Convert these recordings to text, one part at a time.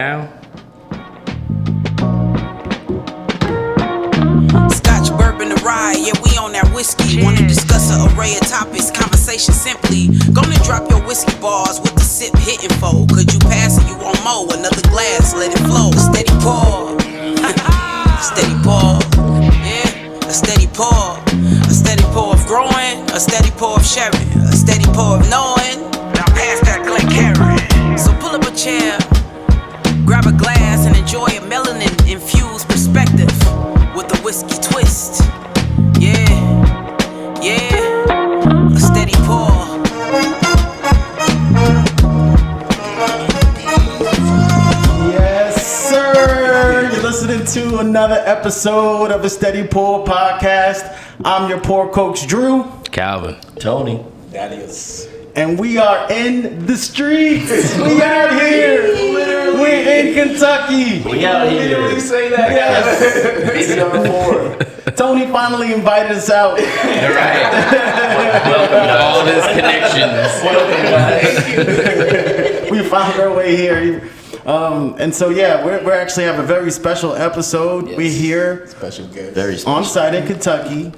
Now. Scotch, bourbon, and rye, yeah, we on that whiskey. Wanna discuss an array of topics, conversation simply. Gonna drop your whiskey bars with the sip hitting for. Could you pass it, you want more? Another glass, let it flow. Steady pour. Steady pour. Yeah, a steady pour. A steady pour of growing, a steady pour of sharing, a steady pour of knowing. Now pass that Glencairn. So pull up a chair, grab a glass and enjoy a melanin-infused perspective with a whiskey twist. Yeah, yeah, a steady pour. Yes, sir. You're listening to another episode of the Steady Pour Podcast. I'm your pour coach, Drew. Calvin. Tony. Darius. And we are in the streets. We out here. We're in Kentucky. We out here. Say that. Yes. Baby number 4. Tony finally invited us out. Right. All his connections. We found our way here. And so, yeah, we actually have a very special episode. Yes. We're here Special guest. Very special. on site in Kentucky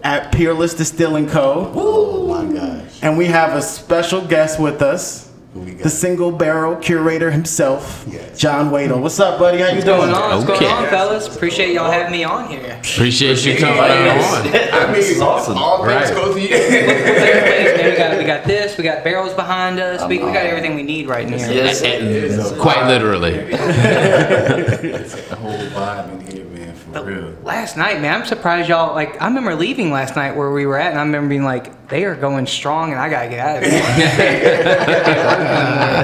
at Peerless Distilling Co. Oh my gosh. And we have a special guest with us, Who we got? the single barrel curator himself, Yes. John Wadell. What's up, buddy? How you What's doing? going on? What's Okay. going on, fellas? Appreciate y'all having me on here. Appreciate you coming on. I mean, This is awesome. All things Right. go to you. we got this. We got barrels behind us. We got everything we need right here. Yes. And quite literally. It's a whole vibe in here, man, for real. Last night, man, I'm surprised y'all. Like, I remember leaving last night where we were at, and I remember being like, "They are going strong, and I gotta get out of here."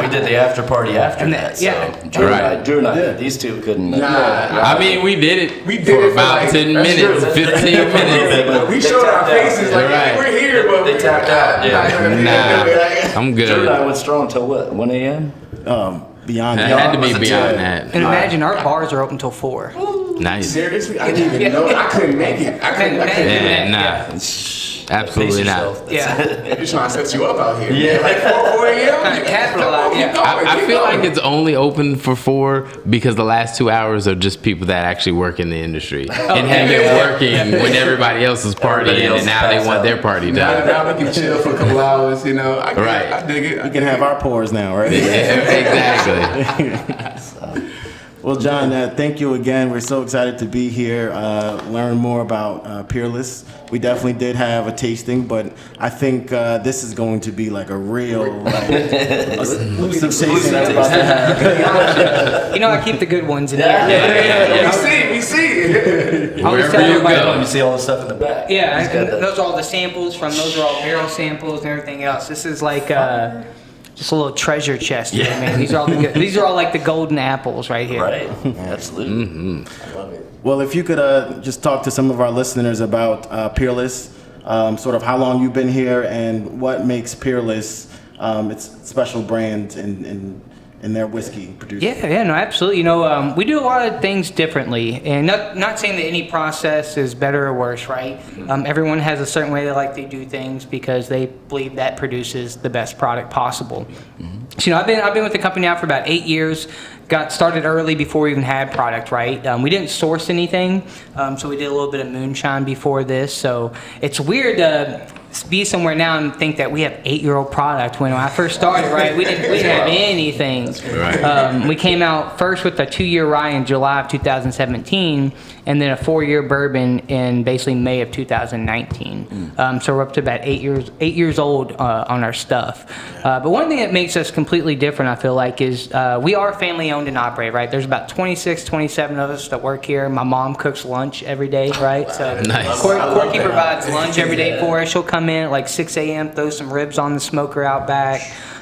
We did the after party after And that. that- yeah. So Drew Right. and I, these two couldn't. I mean, we did it We did for it for about like- 10 That's minutes, true. 15 minutes. We showed our faces like, Right. hey, we're here, but They tapped out. Not gonna be Nah, able to- I'm Drew and I good. went strong till what? 1 a.m. Beyond It that. had to be Was it beyond two? that. And imagine our bars are open till 4. Nice. Seriously, I didn't even know. I couldn't make it. I couldn't. Yeah, nah. Absolutely Pace not. yourself. Yeah. They're trying to set you up out here. Yeah. Like 4 a.m. Kinda capitalize, yeah. I feel like it's only open for 4 because the last 2 hours are just people that actually work in the industry and have been working when everybody else is Everybody partying, else and now they pass want out. their party Now, done. now we can chill for a couple hours, you know. I get Right. it. I dig it. We can have our pours now, right? Exactly. Well, John, thank you again. We're so excited to be here, learn more about Peerless. We definitely did have a tasting, but I think this is going to be like a real exclusive tasting that's about to happen. You know, I keep the good ones in Yeah. here. We see. I always Wherever tell you everybody. go. You see all the stuff in the back. Yeah, He's got and that. those are all the samples from. Those are all barrel samples and everything else. This is like just a little treasure chest here, Yeah. man. These are all the good, these are all like the golden apples right here. Right. Absolutely. I love it. Well, if you could just talk to some of our listeners about Peerless, sort of how long you've been here and what makes Peerless its special brand in their whiskey producing. Yeah, no, absolutely. You know, we do a lot of things differently, and not saying that any process is better or worse, right? Everyone has a certain way they like to do things because they believe that produces the best product possible. So, you know, I've been with the company now for about 8 years. Got started early before we even had product, right? We didn't source anything, so we did a little bit of moonshine before this. So it's weird to be somewhere now and think that we have 8-year-old product. When I first started, right, we didn't have anything. Right. We came out first with a 2-year rye in July of 2017, and then a 4-year bourbon in basically May of 2019. So we're up to about 8 years old on our stuff. But one thing that makes us completely different, I feel like, is we are family owned and operated, right? There's about 26, 27 of us that work here. My mom cooks lunch every day, right? So Nice. Corky provides lunch every day for us. She'll come in at like 6 a.m., throw some ribs on the smoker out back,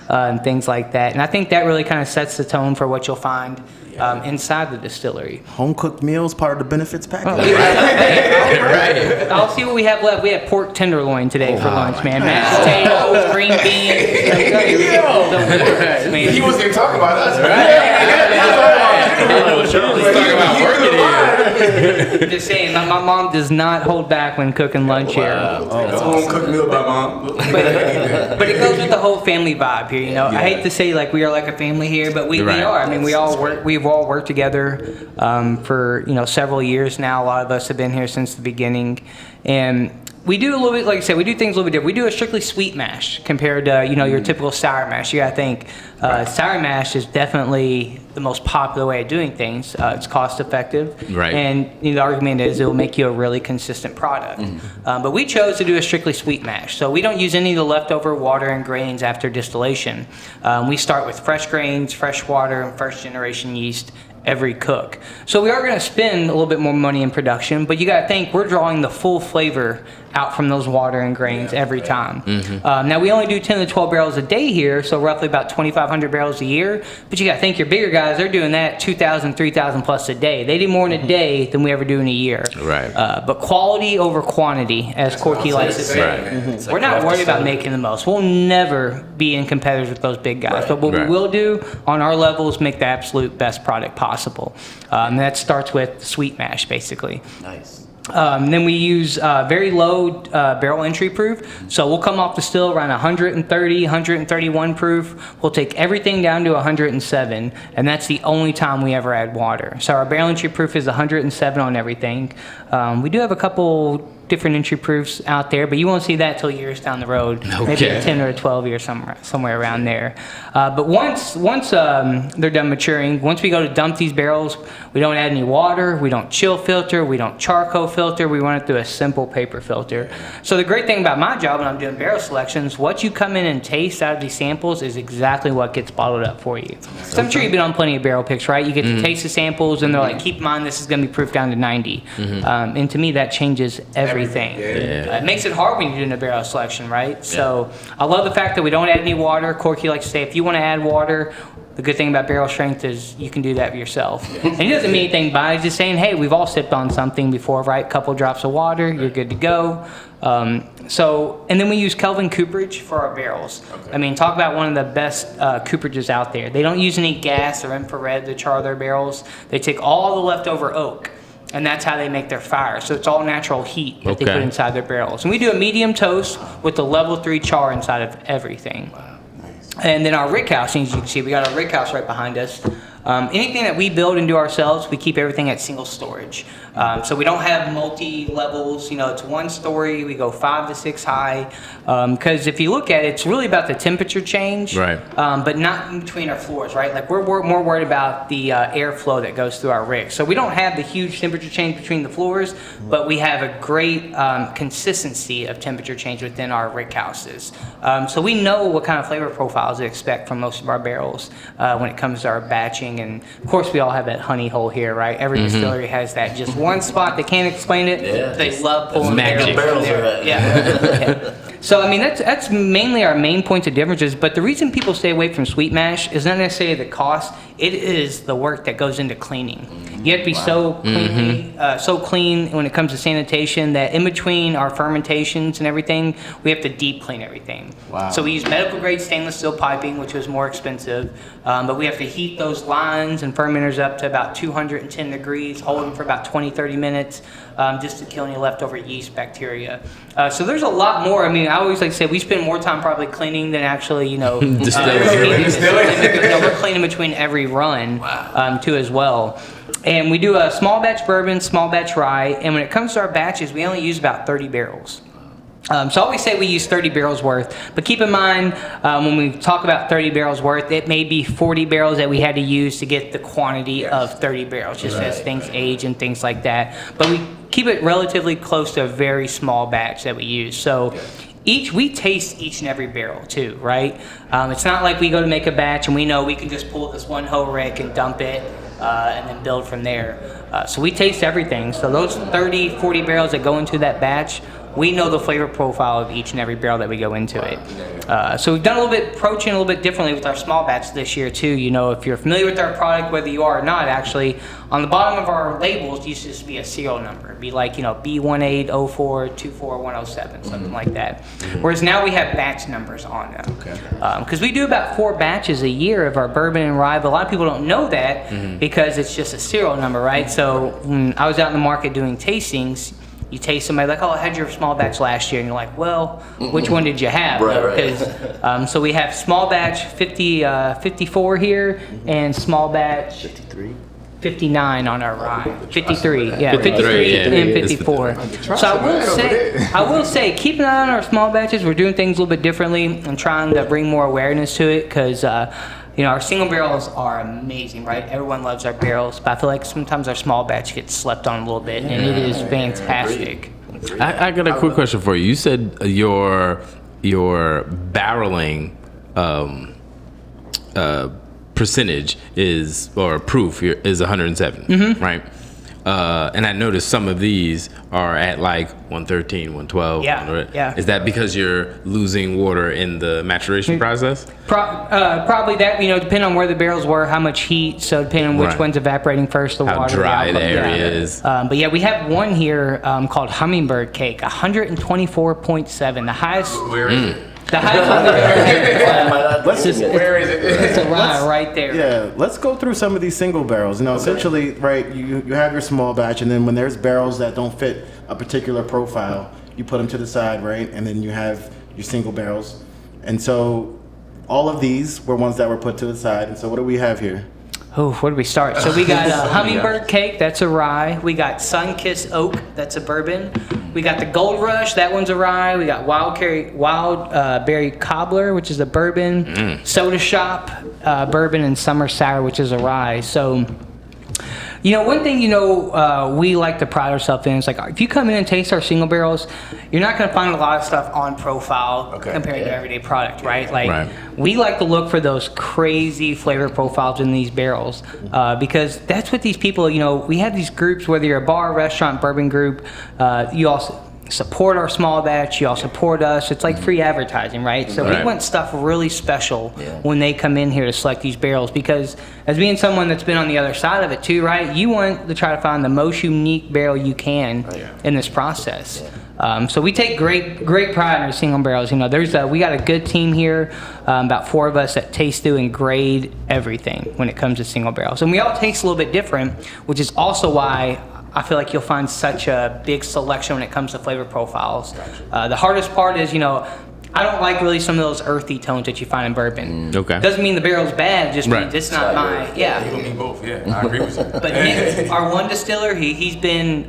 and things like that. And I think that really kind of sets the tone for what you'll find inside the distillery. Home cooked meals part of the benefits package. Right. I'll see what we have left. We have pork tenderloin today for lunch, man. Mashed potatoes, green beans. I'm telling you, man. He wasn't even talking about us. Let's talk about working here. Just saying, my mom does not hold back when cooking lunch here. That's a home cooked meal by mom. But it goes with the whole family vibe here, you know. I hate to say like we are like a family here, but we are. I mean, we've all worked together for, you know, several years now. A lot of us have been here since the beginning. And we do a little bit, like I said, we do things a little bit different. We do a strictly sweet mash compared to, you know, your typical sour mash. You gotta think, sour mash is definitely the most popular way of doing things. It's cost effective. Right. And you know, the argument is it will make you a really consistent product. But we chose to do a strictly sweet mash. So we don't use any of the leftover water and grains after distillation. We start with fresh grains, fresh water, and first generation yeast every cook. So we are going to spend a little bit more money in production, but you got to think we're drawing the full flavor out from those water and grains every time. Now we only do 10 to 12 barrels a day here, so roughly about 2,500 barrels a year. But you got to think your bigger guys, they're doing that 2,000, 3,000 plus a day. They do more in a day than we ever do in a year. Right. But quality over quantity, as Corky likes to say. We're not worried about making the most. We'll never be in competitors with those big guys. But what we will do on our level is make the absolute best product possible. And that starts with sweet mash, basically. Nice. Then we use very low barrel entry proof. So we'll come off the still around 130, 131 proof. We'll take everything down to 107, and that's the only time we ever add water. So our barrel entry proof is 107 on everything. We do have a couple different entry proofs out there, but you won't see that till years down the road. Maybe a 10 or a 12 year somewhere around there. But once they're done maturing, once we go to dump these barrels, we don't add any water, we don't chill filter, we don't charcoal filter, we run it through a simple paper filter. So the great thing about my job when I'm doing barrel selections, what you come in and taste out of these samples is exactly what gets bottled up for you. So I'm sure you've been on plenty of barrel picks, right? You get to taste the samples and they're like, keep in mind this is going to be proofed down to 90. And to me that changes everything. It makes it hard when you're doing a barrel selection, right? So I love the fact that we don't add any water. Corky likes to say if you want to add water, the good thing about barrel strength is you can do that yourself. And he doesn't mean anything by it. He's just saying, hey, we've all sipped on something before, right? Couple drops of water, you're good to go. And then we use Kelvin cooperage for our barrels. I mean, talk about one of the best cooperages out there. They don't use any gas or infrared to char their barrels. They take all the leftover oak, and that's how they make their fire. So it's all natural heat that they put inside their barrels. And we do a medium toast with the level 3 char inside of everything. And then our rick house, as you can see, we got our rick house right behind us. Anything that we build and do ourselves, we keep everything at single storage. So we don't have multi-levels, you know, it's one story, we go 5 to 6 high. Because if you look at it, it's really about the temperature change, but not in between our floors, right? Like we're more worried about the airflow that goes through our rigs. So we don't have the huge temperature change between the floors, but we have a great consistency of temperature change within our rick houses. So we know what kind of flavor profiles to expect from most of our barrels when it comes to our batching. And of course we all have that honey hole here, right? Every distillery has that just one spot. They can't explain it. They love pulling barrels there. So I mean that's mainly our main points of differences. But the reason people stay away from sweet mash is not necessarily the cost. It is the work that goes into cleaning. You have to be so clean when it comes to sanitation that in between our fermentations and everything, we have to deep clean everything. So we use medical grade stainless steel piping, which was more expensive, but we have to heat those lines and fermenters up to about 210 degrees, hold them for about 20-30 minutes, just to kill any leftover yeast bacteria. So there's a lot more. I mean, I always like to say we spend more time probably cleaning than actually, distilling. We're cleaning between every run too as well. And we do a small batch bourbon, small batch rye, and when it comes to our batches, we only use about 30 barrels. So I always say we use 30 barrels worth, but keep in mind when we talk about 30 barrels worth, it may be 40 barrels that we had to use to get the quantity of 30 barrels, just as things age and things like that. But we keep it relatively close to a very small batch that we use. So we taste each and every barrel too, right? It's not like we go to make a batch and we know we can just pull this one whole rick and dump it and then build from there. So we taste everything. So those 30, 40 barrels that go into that batch, we know the flavor profile of each and every barrel that we go into it. So we've done a little bit approaching a little bit differently with our small batch this year too. You know, if you're familiar with our product, whether you are or not, actually, on the bottom of our labels used to just be a serial number. It'd be like, you know, B180424107, something like that. Whereas now we have batch numbers on them. Because we do about 4 batches a year of our bourbon and rye, but a lot of people don't know that because it's just a serial number, right? So when I was out in the market doing tastings, you taste somebody like, oh, I had your small batch last year, and you're like, well, which one did you have? Right. So we have small batch 54 here, and small batch 59 on our rye. 53, yeah, 53 and 54. So I will say, keep an eye on our small batches. We're doing things a little bit differently and trying to bring more awareness to it because, you know, our single barrels are amazing, right? Everyone loves our barrels, but I feel like sometimes our small batch gets slept on a little bit, and it is fantastic. I got a quick question for you. You said your barreling percentage is, or proof is 107, right? And I noticed some of these are at like 113, 112. Yeah. Is that because you're losing water in the maturation process? Probably that, you know, depending on where the barrels were, how much heat, so depending on which one's evaporating first, the how water. dry the area is. But yeah, we have one here called Hummingbird Cake, 124.7, the highest. Where is it? The highest one Where is it? It's a rye right there. Yeah, let's go through some of these single barrels. You know, essentially, right, you have your small batch, and then when there's barrels that don't fit a particular profile, you put them to the side, right? And then you have your single barrels. And so all of these were ones that were put to the side. And so what do we have here? Oh, where do we start? So we got Hummingbird Cake, that's a rye. We got Sunkissed Oak, that's a bourbon. We got the Gold Rush, that one's a rye. We got Wild Berry Cobbler, which is a bourbon. Soda Shop, bourbon, and Summer Sour, which is a rye. So, you know, one thing, you know, we like to pride ourselves in is like, if you come in and taste our single barrels, you're not going to find a lot of stuff on profile compared to everyday product, right? Like, we like to look for those crazy flavor profiles in these barrels because that's what these people, you know, we have these groups, whether you're a bar, restaurant, bourbon group, you also support our small batch, you all support us. It's like free advertising, right? So we want stuff really special when they come in here to select these barrels because as being someone that's been on the other side of it too, right? You want to try to find the most unique barrel you can in this process. So we take great pride in our single barrels. You know, we got a good team here, about 4 of us that taste through and grade everything when it comes to single barrels. And we all taste a little bit different, which is also why I feel like you'll find such a big selection when it comes to flavor profiles. The hardest part is, you know, I don't like really some of those earthy tones that you find in bourbon. Doesn't mean the barrel's bad, just means it's not my, You don't mean both, I agree with you. But Nick, our one distiller, he's been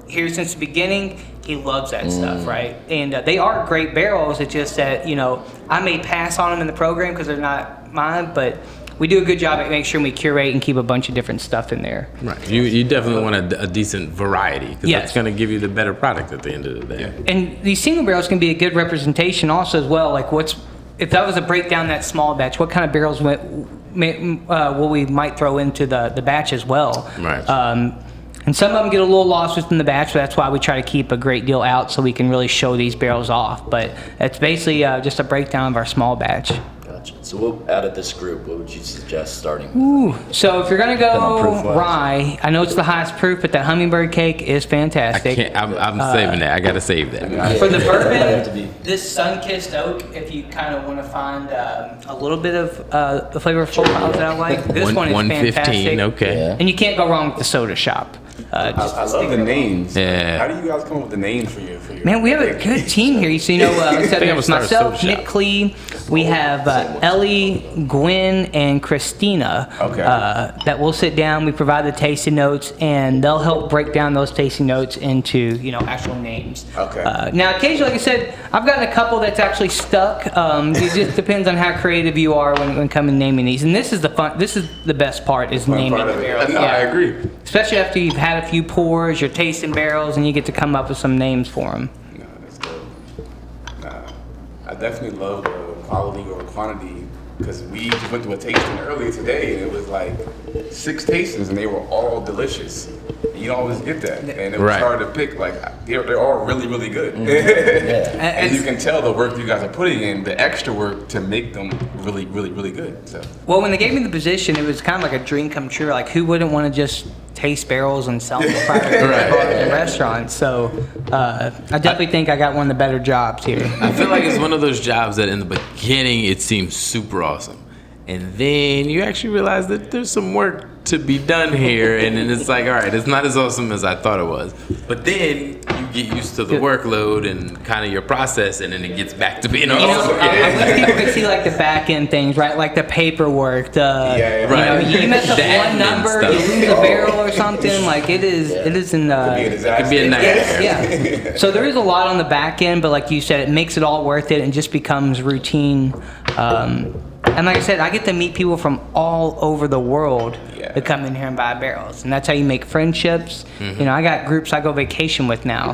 here since the beginning. He loves that stuff, right? And they are great barrels. It's just that, you know, I may pass on them in the program because they're not mine, but we do a good job at making sure we curate and keep a bunch of different stuff in there. Right. You definitely want a decent variety because that's going to give you the better product at the end of the day. And these single barrels can be a good representation also as well. Like if that was to break down that small batch, what kind of barrels will we might throw into the batch as well? Right. And some of them get a little lost within the batch, so that's why we try to keep a great deal out so we can really show these barrels off. But it's basically just a breakdown of our small batch. So out of this group, what would you suggest starting with? So if you're gonna go rye, I know it's the highest proof, but that Hummingbird Cake is fantastic. I'm saving that. I gotta save that. For the bourbon, this Sunkissed Oak, if you kind of want to find a little bit of the flavor profiles that I like, this one is 115, fantastic. And you can't go wrong with the Soda Shop. I love the names. Yeah. How do you guys come up with the names for your Man, we have a good team here. So, you know, there's myself, Nick Clee, we have Ellie, Gwen, and Christina that will sit down. We provide the tasting notes, and they'll help break down those tasting notes into, you know, actual names. Now, occasionally, like I said, I've gotten a couple that's actually stuck. It just depends on how creative you are when coming naming these. And this is the fun. This is the best part is naming the barrels. No, I agree. Especially after you've had a few pours, you're tasting barrels, and you get to come up with some names for them. No, that's dope. I definitely love the quality or quantity because we just went to a tasting earlier today, and it was like 6 tastings, and they were all delicious. And you don't always get that, and it was Right. hard to pick. Like they're all really, really good, and you can tell the work you guys are putting in, the extra work to make them really, really, really good. So. Well, when they gave me the position, it was kind of like a dream come true. Like, who wouldn't want to just taste barrels and sell them to private bars and restaurants? So I definitely think I got one of the better jobs here. I feel like it's one of those jobs that in the beginning it seems super awesome, and then you actually realize that there's some work to be done here, and then it's like, all right, it's not as awesome as I thought it was. But then you get used to the workload and kind of your process, and then it gets back to being awesome. I wish people could see like the back end things, right? Like the paperwork, Right. You mess up The one admin number, stuff. you lose a barrel or something. Like it is in It could be a nightmare. yeah. So there is a lot on the back end, but like you said, it makes it all worth it and just becomes routine. And like I said, I get to meet people from all over the world that come in here and buy barrels, and that's how you make friendships. You know, I got groups I go vacation with now,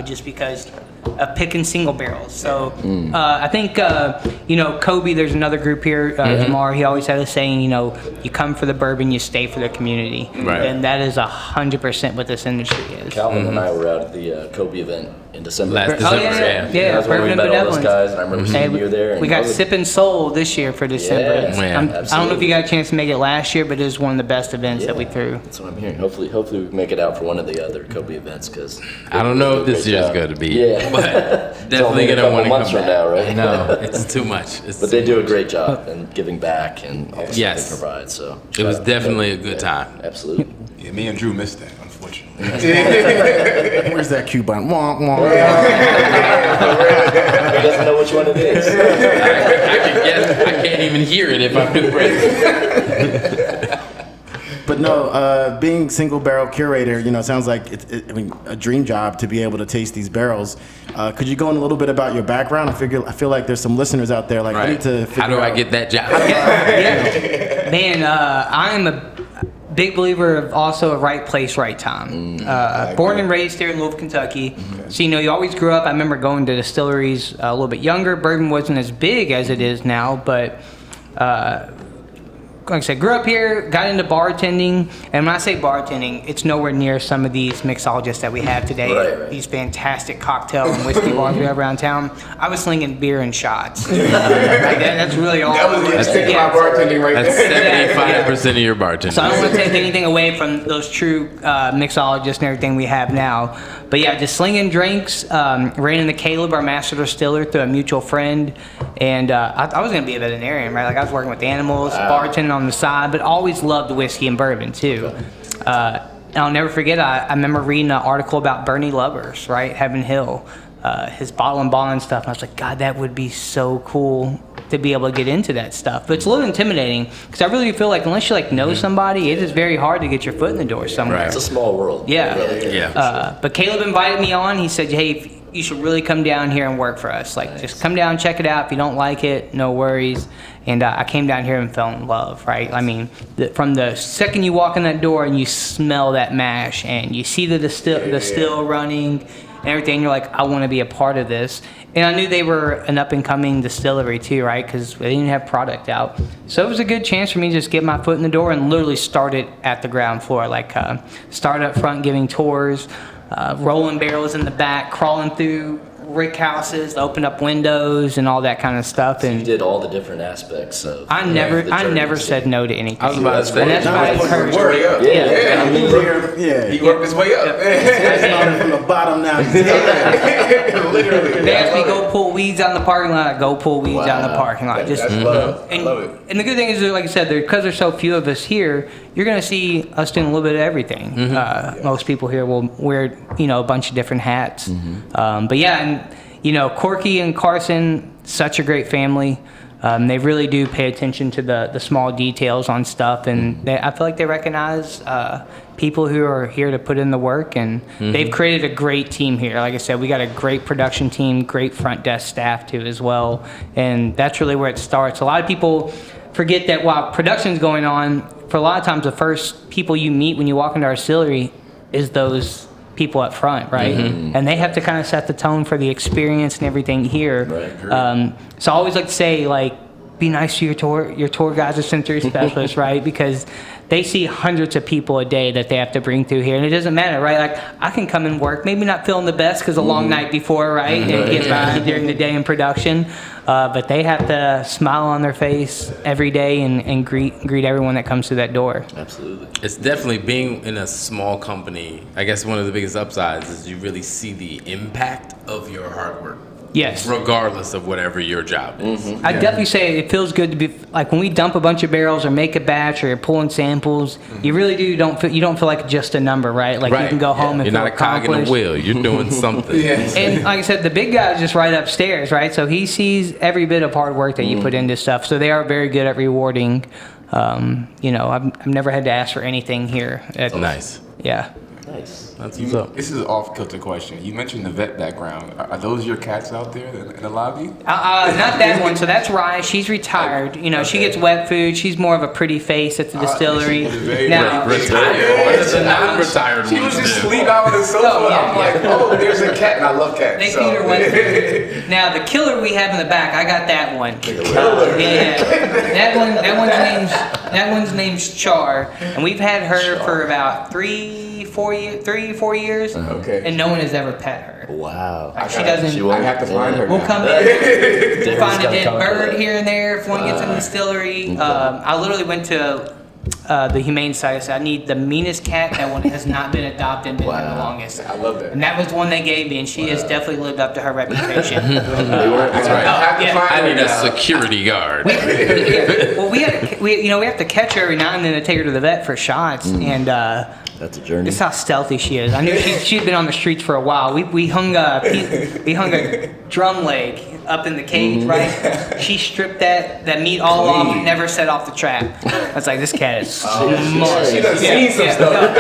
just because of picking single barrels. So I think Kobe. There's another group here, Jamar. He always had a saying, you come for the bourbon, you stay for the community, Right. and that is 100% what this industry is. Calvin and I were out at the Kobe event in December. Last December, That was when we Bourbon met and all those Benevolence. guys, and I remember seeing you there. And We got I was- Sip and Soul this year for December. Yeah, man. I don't know if absolutely. you got a chance to make it last year, but it was one of the best events that we Yeah, threw. That's what I'm hearing. Hopefully we can make it out for one of the other Kobe events, because I don't know if this year's going to be, Yeah. but It's definitely only a going to couple want to months come from back. now, right? No, it's too much. But they do a great job in giving back and all the stuff Yes. they provide. So It was definitely a good time. Absolutely. Yeah, me and Drew missed that, unfortunately. Where's that Cuban? Wah, wah. He doesn't know which one it is. I can't even hear it if I'm too present. But no, being single barrel curator, it sounds like a dream job to be able to taste these barrels. Could you go in a little bit about your background? I feel like there's some listeners out there like I need to figure How do I out- get that job? Man, I am a big believer of also a right place, right time. Born and raised here in Louisville, Kentucky. So, you always grew up. I remember going to distilleries a little bit younger. Bourbon wasn't as big as it is now, but like I said, grew up here, got into bartending, and when I say bartending, it's nowhere near some of these mixologists that we have today. Right. These fantastic cocktail and whiskey bars we have around town. I was slinging beer and shots. That's really all. That was the extent of my bartending right That's there. 75% of your bartending. So I don't want to take anything away from those true mixologists and everything we have now. But yeah, just slinging drinks, ran into Caleb, our master distiller, through a mutual friend. And I was going to be a veterinarian, right? Like I was working with animals, bartending on the side, but always loved whiskey and bourbon too. And I'll never forget, I remember reading an article about Bernie Lubbers, right? Heaven Hill, his bottle and bond stuff. And I was like, God, that would be so cool to be able to get into that stuff. But it's a little intimidating because I really feel like unless you know somebody, it is very hard to get your foot in the door somewhere. It's a small world. Yeah. Yeah. But Caleb invited me on. He said, hey, you should really come down here and work for us. Just come down, check it out. If you don't like it, no worries. And I came down here and fell in love, right? I mean, from the second you walk in that door and you smell that mash and you see the still running and everything, you're like, I want to be a part of this. And I knew they were an up-and-coming distillery too, right? Because they didn't have product out. So it was a good chance for me to just get my foot in the door and literally start it at the ground floor. Start up front giving tours, rolling barrels in the back, crawling through rick houses, open up windows and all that kind of stuff. You And did all the different aspects of. I the never journey. said no to anything. I was about to say, And that's why I encourage Work way up. Yeah. He worked his way up. Started from the bottom now. Literally. They asked me go pull weeds out in the parking lot. I go pull weeds out in the parking lot. Just That's love. I and, love it. and the good thing is, like I said, because there's so few of us here, you're gonna see us doing a little bit of everything. Most people here will wear a bunch of different hats. But yeah, and Corky and Carson, such a great family. They really do pay attention to the small details on stuff, and I feel like they recognize people who are here to put in the work, and they've created a great team here. Like I said, we got a great production team, great front desk staff too as well, and that's really where it starts. A lot of people forget that while production's going on, for a lot of times the first people you meet when you walk into our distillery is those people up front, right? And they have to kind of set the tone for the experience and everything here. Right, So I always like to say, be nice to your tour guides or sensory specialists, right? Because they see hundreds of people a day that they have to bring through here, and it doesn't matter, right? Like, I can come and work, maybe not feeling the best because a long night before, right? And get by during the day in production, but they have to smile on their face every day and greet everyone that comes through that door. Absolutely. It's definitely being in a small company. I guess one of the biggest upsides is you really see the impact of your hard work. Yes. Regardless of whatever your job is. I'd definitely say it feels good to be, like, when we dump a bunch of barrels or make a batch or you're pulling samples, you really you don't feel like just a number, right? Like, you can go home and you're feel not a cog in accomplished. the wheel. You're doing something. And like I said, the big guy's just right upstairs, right? So he sees every bit of hard work that you put into stuff. So they are very good at rewarding. I've never had to ask for anything here. Nice. Yeah. Nice. That's what's up. This is an off-kilter question. You mentioned the vet background. Are those your cats out there in the lobby? Not that one. So that's Rye. She's retired. She gets wet food. She's more of a pretty face at the distillery. Now, Retired. What does a non-retired She one was just do? sleep out on the sofa. Oh, yeah, I'm like, oh, there's a cat, and I love cats. they feed her wet food. Now the killer we have in the back, I got that one. That one's name's Char, and we've had her for about 3-4 years. Okay. And no one has ever pet her. Wow. Like, she doesn't. I have to find her. We'll now. come in, find a gotta dead come to bird that. here and there if one gets in the distillery. I literally went to the Humane Society. I said, I need the meanest cat that one has not been adopted and been there the longest. I love that. And that was the one they gave me, and she has definitely lived up to her reputation. That's right. I have to yeah. find I her need a now. security guard. Well, we have to catch her every now and then to take her to the vet for shots, and That's a journey. this is how stealthy she is. I knew she'd been on the streets for a while. We hung a drum leg up in the cage, right? She stripped that meat all off and never set off the trap. I was like, this cat is smart. She done seen some stuff.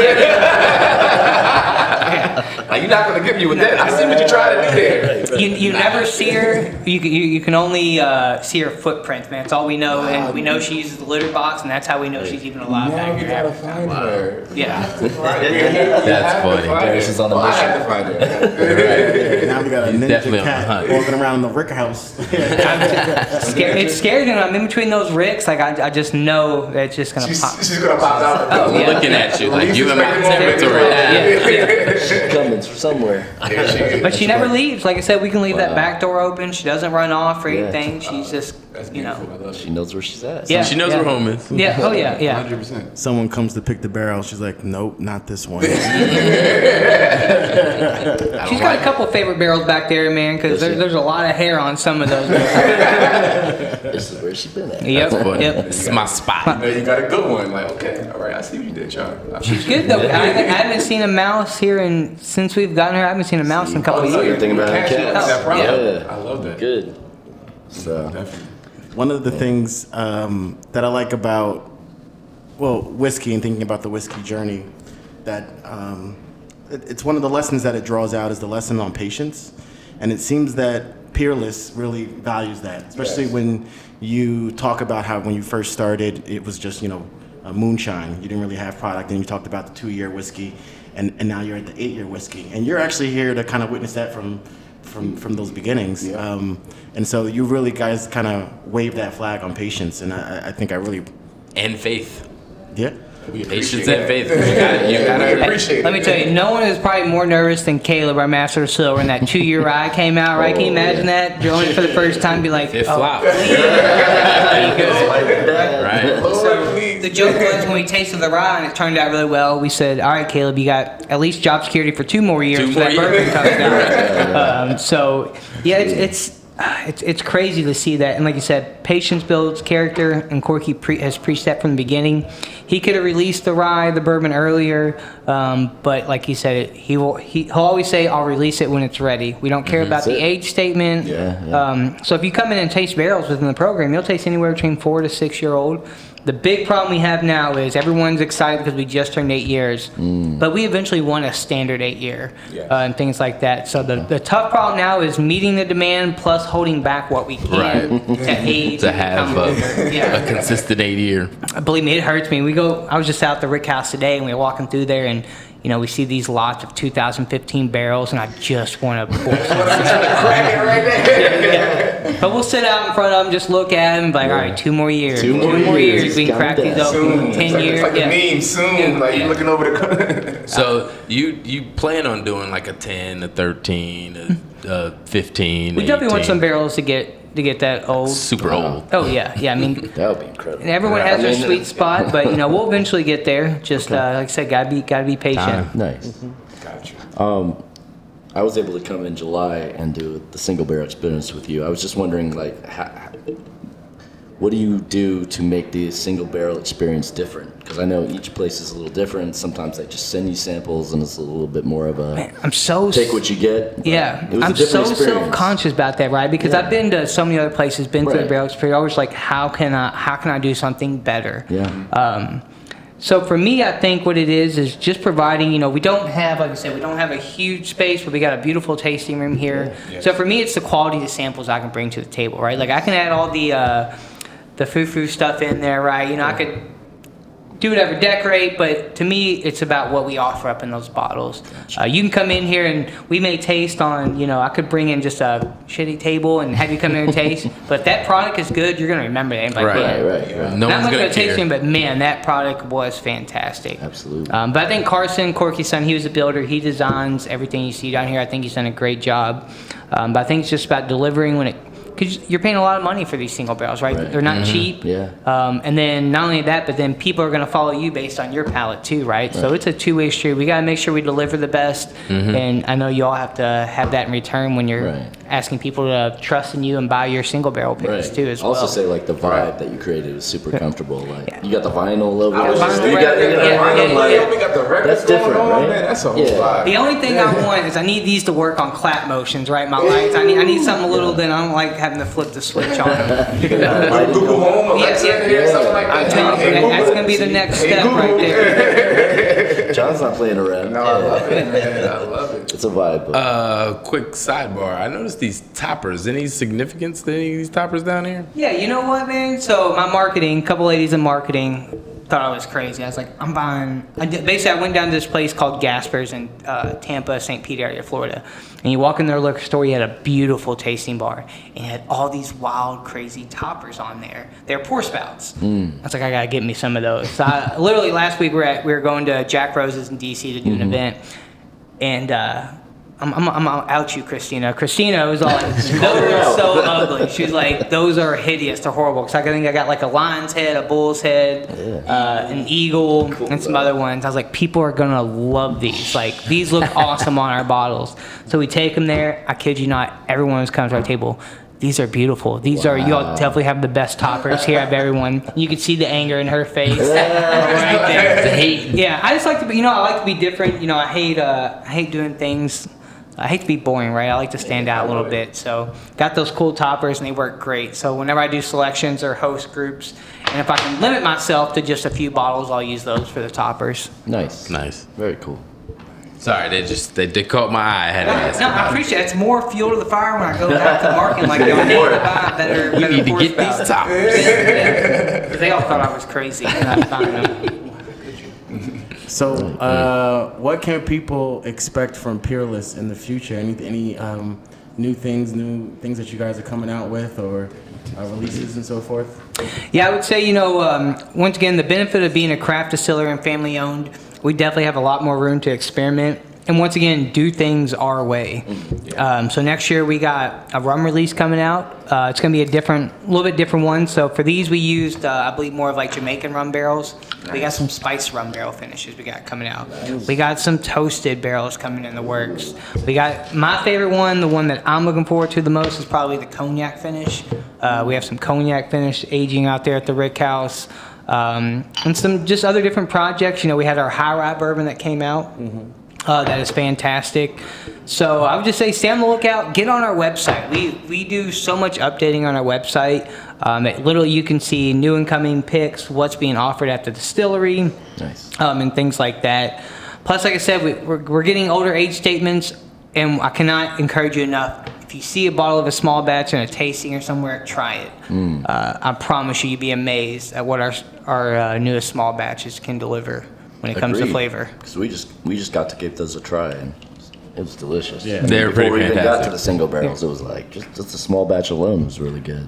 Like, you're not gonna get me with that. I see what you're trying to do there. You never see her. You can only see her footprints, man. That's all we know, and we know she uses the litter box, and that's how we know she's even alive Now back you here. gotta find her. Yeah. That's funny. Darius is on the I mission. have to find her. Now we got a He's ninja definitely on the cat hunt. walking around the Rick house. It's scary when I'm in between those ricks. Like, I just know that it's just gonna pop. She's gonna pop out. Oh, yeah. Looking at you like you in my Least expected territory now. She's coming from somewhere. But she never leaves. Like I said, we can leave that back door open. She doesn't run off or Yeah. anything. She's just, That's you beautiful. know. I love She it. knows where she's at. Yeah. She knows yeah. where home is. Yeah. Oh yeah. Yeah. 100%. Someone comes to pick the barrel. She's like, nope, not this one. She's got a couple favorite barrels back there, man. Because there's a lot of hair on some of those. This is where she's been at. Yep. But it's my spot. No, you got a good one. Like, okay, all right, I see what you did, Sean. She's good though. I haven't seen a mouse here, and since we've gotten her, I haven't seen a mouse in a couple Oh, no, years. you're thinking about cat. cats. That problem. Yeah. I love that. Good. So, Definitely. One of the things that I like about, whiskey and thinking about the whiskey journey, that it's one of the lessons that it draws out is the lesson on patience. And it seems that Peerless really values that, especially when you talk about how when you first started, it was just, a moonshine. You didn't really have product. And you talked about the 2-year whiskey, and now you're at the 8-year whiskey. And you're actually here to kind of witness that from those beginnings. And so you really guys kind of wave that flag on patience, and I think I really, And faith. yeah. We Patience appreciate and that. faith. You gotta Appreciate it. Let me tell you, no one is probably more nervous than Caleb, our master of silver, when that 2-year ride came out, right? Can you imagine that? Drilling it for the first time, be like, It oh, flopped. Right. Lord, please. The joke was when we tasted the rye and it turned out really well, we said, all right, Caleb, you got at least job security for 2 more years 2 for that more bourbon years. coming out. So, yeah, it's crazy to see that. And like you said, patience builds character, and Corky has preached that from the beginning. He could have released the rye, the bourbon earlier, but like he said, he'll always say, I'll release it when it's ready. We don't care about the age statement. So if you come in and taste barrels within the program, you'll taste anywhere between 4 to 6 year old. The big problem we have now is everyone's excited because we just turned 8 years, but we eventually want a standard 8 year and things like that. So the tough problem now is meeting the demand plus holding back what we can to age To and have become older. a consistent 8-year. Believe me, it hurts me. I was just out at the Rick House today, and we were walking through there, and we see these lots of 2015 barrels, and I just want to pull some. Crack it right there. But we'll sit out in front of them, just look at them, like, all right, 2 more years. Two more years. We can crack these open. 10 years. It's like a meme soon. Like you're looking over the. So you plan on doing like a 10, a 13, a 15? We definitely want 18? some barrels to get that old. Super old. Oh yeah. I mean, That would be incredible. and everyone has their sweet spot, but we'll eventually get there. Just like I said, gotta be patient. Nice. Gotcha. I was able to come in July and do the single barrel experience with you. I was just wondering, like, what do you do to make the single barrel experience different? Because I know each place is a little different. Sometimes they just send you samples, and it's a little bit more of a Man, I'm so take what you get. Yeah, It was a I'm different so experience. self-conscious about that, right? Because Yeah. I've been to so many other places, been through the Right. barrel experience. Always like, how can I do something better? Yeah. So for me, I think what it is just providing, we don't have, like I said, we don't have a huge space, but we got a beautiful tasting room here. So for me, it's the quality of the samples I can bring to the table, right? Like I can add all the foo-foo stuff in there, right? I could do whatever, decorate, but to me, it's about what we offer up in those bottles. You can come in here and we may taste on, I could bring in just a shitty table and have you come in and taste, but if that product is good, you're going to remember that. Like, Right. Right. No not one's much of gonna a tasting, care. but man, that product was fantastic. Absolutely. But I think Carson, Corky's son, he was a builder. He designs everything you see down here. I think he's done a great job. But I think it's just about delivering because you're paying a lot of money for these single barrels, right? Right. They're not cheap. Yeah. And then not only that, but then people are going to follow you based on your palate too, right? So it's a two-way street. We got to make sure we deliver the best. And I know you all have to have that in return when you're Right. asking people to trust in you and buy your single barrel picks too as well. Also say like the vibe that you created was super comfortable. Like you got the vinyl over I was there. just Vinyl You got record, yeah, vinyl yeah, player, yeah. we got the records That's different, going on, right? man. That's a whole Yeah. vibe. The only thing I want is I need these to work on clap motions, right? My lights. I need something a little bit. I don't like having to flip the switch on them. Google Home, Alexa, Yeah, here, something like I'm that. telling you, Hey, Google. that's gonna be the next Hey, step Google. right there. John's not playing around. No, I love it, man. I love it. It's a vibe. But Quick sidebar. I noticed these toppers. Any significance to any of these toppers down here? Yeah, you know what, man? So my marketing, couple ladies in marketing thought I was crazy. I was like, basically I went down to this place called Gasper's in Tampa, St. Pete area, Florida. And you walk in their liquor store, you had a beautiful tasting bar. And it had all these wild, crazy toppers on there. They're pour spouts. I was like, I gotta get me some of those. So literally last week we were going to Jack Rose's in DC to do an event. And I'm out you, Christina. Christina was all like, those are so ugly. She's like, those are hideous. They're horrible. Cause I think I got like a lion's head, a bull's head, an eagle, and some other ones. I was like, people are gonna love these. Like, these look awesome on our bottles. So we take them there. I kid you not, everyone who's come to our table. These are beautiful. These are, you all definitely have the best toppers here of everyone. You can see the anger in her face. Right there. The hate. Yeah, I just like to be, I like to be different. I hate doing things. I hate to be boring, right? I like to stand out a little bit. So got those cool toppers and they work great. So whenever I do selections or host groups, and if I can limit myself to just a few bottles, I'll use those for the toppers. nice. Nice. Very cool. Sorry, they caught my eye. I had to ask. No, I appreciate it. It's more fuel to the fire when I go back to marketing. Like, I need to buy better You need to pour get spouts. these toppers. Because they all thought I was crazy. And I found them. So, what can people expect from Peerless in the future? Any new things that you guys are coming out with, or releases and so forth? Yeah, I would say, once again, the benefit of being a craft distillery and family owned, we definitely have a lot more room to experiment. And once again, do things our way. So next year we got a rum release coming out. It's going to be a little bit different one. So for these we used, I believe, more of like Jamaican rum barrels. We got some spiced rum barrel finishes we got coming out. We got some toasted barrels coming in the works. We got my favorite one, the one that I'm looking forward to the most, is probably the cognac finish. We have some cognac finish aging out there at the Rick House. And some just other different projects. We had our high rye bourbon that came out. That is fantastic. So I would just say stay on the lookout. Get on our website. We do so much updating on our website. Literally you can see new incoming picks, what's being offered at the distillery, Nice. and things like that. Plus, like I said, we're getting older age statements, and I cannot encourage you enough. If you see a bottle of a small batch in a tasting or somewhere, try it. I promise you'd be amazed at what our newest small batches can deliver when it comes to Agreed. flavor. Because we just got to give those a try, and It was delicious. Yeah. They're Before pretty we even got fantastic. to the single barrels, it was like just a small batch alone was really good.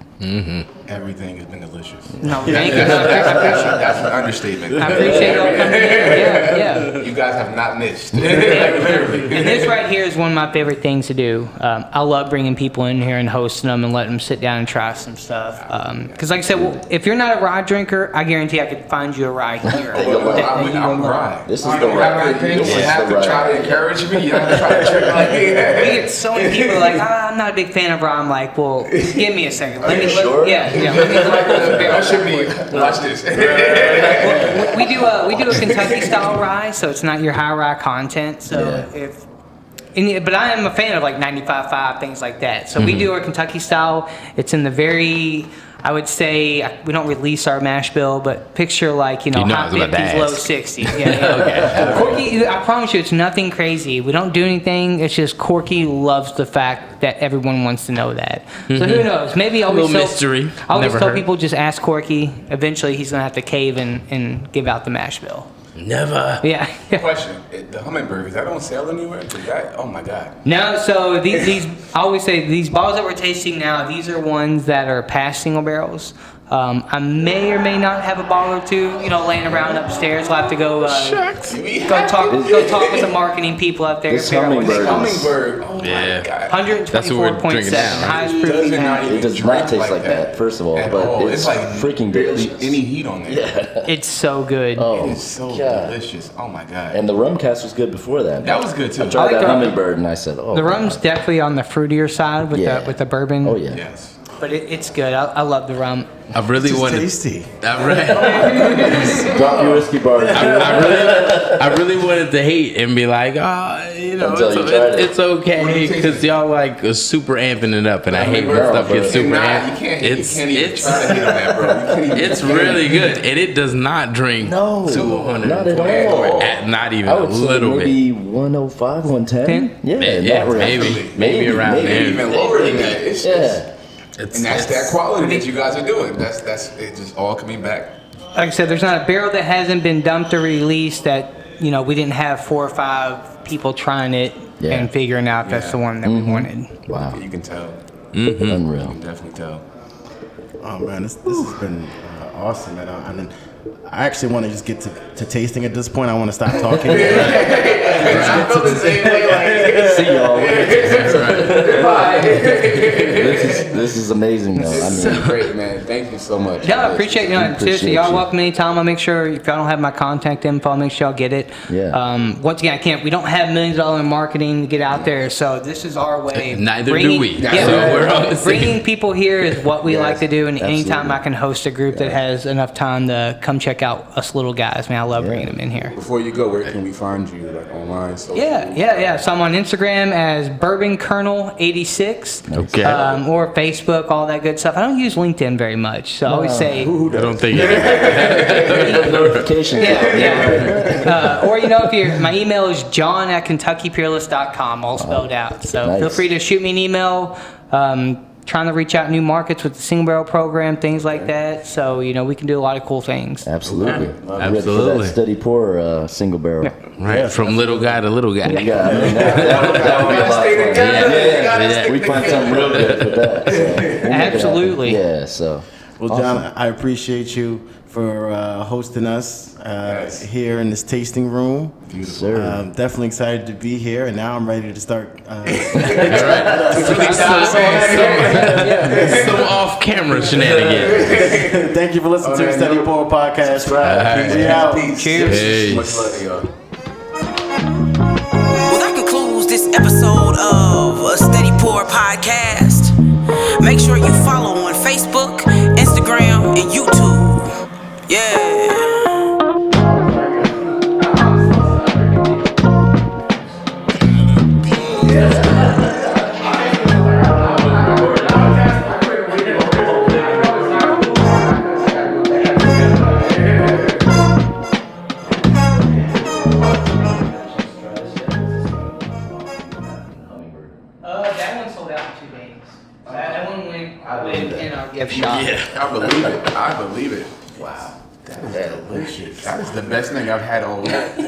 Everything has been delicious. No, thank you. No, I appreciate That's an understatement. I appreciate y'all coming in. Yeah. You guys have not missed. And this right here is one of my favorite things to do. I love bringing people in here and hosting them and letting them sit down and try some stuff. Because like I said, well, if you're not a rye drinker, I guarantee I could find you a rye here. I'm right. This is You the don't have right. anything. You This is have the to try right. to encourage me. You have to try to trick me. We get so many people like, I'm not a big fan of rye. I'm like, well, give me a second. Let me, sure? yeah. Let me look over the barrel That should real be. quick. Watch this. Well, we do a Kentucky style rye, so it's not your high rye content. So but I am a fan of like 95.5 things like that. So we do our Kentucky style. It's in the very, I would say, we don't release our mash bill, but picture like, You know I high was about to 50s, low ask. 60s. Yeah. Corky, I promise you, it's nothing crazy. We don't do anything. It's just Corky loves the fact that everyone wants to know that. So who knows? Maybe I always Little tell, mystery. I always Never tell heard. people just ask Corky. Eventually, he's gonna have to cave and give out the mash bill. Never. Yeah. Question: the Hummingbird, is that on sale anywhere? 'Cause that, oh my God. No, so these I always say these bottles that we're tasting now, these are ones that are past single barrels. I may or may not have a bottle or two, laying around upstairs. We'll have to go go talk with the marketing people out there. This figure out what it's Hummingbird called. Hummingbird. Oh Yeah. my God. 124.7, now, right? highest It proof does we not have. even It does drink not taste like that, first of all, at but all. it's like freaking barely delicious. any heat on there. It's so good. Oh, It's so God. delicious. Oh my God. And the rum cast was good before that. That was good, too. I I tried like that the- Hummingbird and I said, oh. The rum's God. definitely on the fruitier side with Yeah. the bourbon. Oh, yeah. Yes. But it's good. I love the rum. I really It's wanted. tasty. Drop your whiskey bar. I really wanted to hate and be like, Until you tried it. it's okay because y'all like are super amping it up, and I hate when No, stuff gets but- super Nah, amped. you can't It's even try to hit on that, bro. You can't even, it's really good, and it does not drink No, to 100. not at all. Not even I a would say little bit. maybe 105, 110. Yeah, in that range. maybe around maybe there. even lower than that. It's Yeah. It's, and that's that quality that you guys are doing. That's it's just all coming back. Like I said, there's not a barrel that hasn't been dumped or released that we didn't have 4 or 5 people trying it Yeah. and figuring out that's the one that we wanted. Wow. You can tell. Mm-hmm. You Unreal. can definitely tell. Oh man, this has been awesome, man. And then I actually want to just get to tasting at this point. I want to stop talking. I feel the same way. Like, See y'all. bye. This is amazing, though. I mean, Great, man. Thank you so much. Yeah, I appreciate Appreciate seriously, y'all you. welcome anytime. I'll make sure if y'all don't have my contact info, I'll make sure y'all get it. Yeah. Once again, we don't have millions of dollars in marketing to get out there, so this is our way. Neither do we. Yeah, So we're on the same. bringing people here is what we like to do, and anytime absolutely. I can host a group that has enough time to come check out us little guys, man, I love bringing them in here. Before you go, where can we find you? Like online? Social? Yeah. So I'm on Instagram as Bourbon Colonel 86. Okay. Or Facebook, all that good stuff. I don't use LinkedIn very much, so I always say. I don't think it. notification. Or if you're, my email is john@kentuckypeerless.com, all spelled out. So Nice. feel free to shoot me an email. Trying to reach out new markets with the single barrel program, things like that. So we can do a lot of cool things. Absolutely. I'm ready for Absolutely. that steady pour single barrel. Right, from little guy to little guy. Yeah, I mean, that would be a lot of fun. Yeah. We find something real good for that. So we'll make it happen. Absolutely. Yeah, so. Well, John, I appreciate you for hosting us here in this tasting room. Sir. Definitely excited to be here, and now I'm ready to start. Some off-camera shenanigans. Thank you for listening to the Steady Pour podcast. We out. Cheers. Much love to y'all. Well, that concludes this episode of a Steady Pour podcast. Make sure you follow on Facebook, Instagram, and YouTube. Yeah. That one sold out in 2 days. That one went in our gift shop. I believe it. I believe it. Wow. That is delicious. That is the best thing I've had all week.